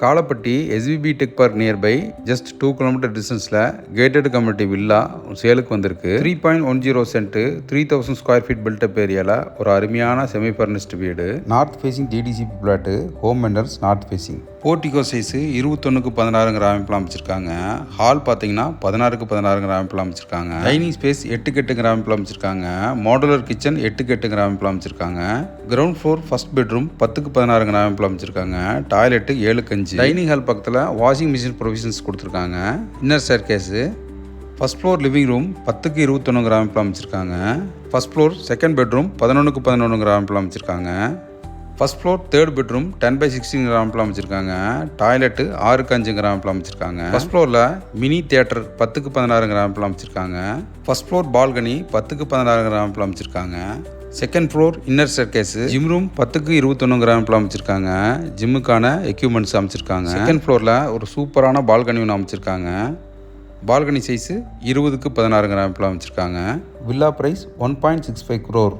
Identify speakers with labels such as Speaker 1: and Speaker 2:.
Speaker 1: Kalapatti SVB tech park nearby just 2 kilometre டிஸ்டன்ஸில் gated community villa சேலுக்கு வந்திருக்கு. 3.10 சென்ட் 3000 ஸ்கொயர் ஃபீட் பில்டப் ஏரியாவில் ஒரு அருமையான செமி ஃபர்னிஷ்டு வீடு. North facing DDCP plot, home menders north facing. Portico size 21x16 அமைப்பில் அமைச்சிருக்காங்க. ஹால் பார்த்தீங்கன்னா 16x16 அமைப்பில் அமைச்சிருக்காங்க. டைனிங் ஸ்பேஸ் 8x8 அமைப்பில் அமைச்சிருக்காங்க. மாடுலர் கிச்சன் 8x8 அமைப்பில் அமைச்சிருக்காங்க. Ground floor first bedroom 10x16 அமைப்பில் அமைச்சிருக்காங்க. Toilet 7x5. டைனிங் ஹால் பக்கத்தில் வாஷிங் மிஷின் ப்ரொவிஷன்ஸ் கொடுத்துருக்காங்க. Inner staircase. First floor living room 10x21 அமைப்பில் அமைச்சிருக்காங்க. First floor second bedroom 11x11 அமைப்பில் அமைச்சிருக்காங்க. First floor third bedroom 10x16 அமைப்பில் அமைச்சிருக்காங்க. டாய்லெட்டு 6x5 அமைப்பில் அமைச்சிருக்காங்க. ஃபர்ஸ்ட் ஃப்ளோரில் மினி தியேட்டர் 10x16 அமைப்பில் அமைச்சிருக்காங்க. ஃபர்ஸ்ட் ஃப்ளோர் பால்கனி 10x16 அமைப்பில் அமைச்சிருக்காங்க. Second floor inner staircase. Gym room 10x21 அமைப்பில் அமைச்சிருக்காங்க. ஜிம்முக்கான எக்யூப்மெண்ட்ஸ் அமைச்சிருக்காங்க. செகண்ட் ஃப்ளோரில் ஒரு சூப்பரான பால்கனி ஒன்று அமைச்சிருக்காங்க. பால்கனி சைஸு 20x16 அமைப்பில் அமைச்சிருக்காங்க. Villa price 1.65 crore.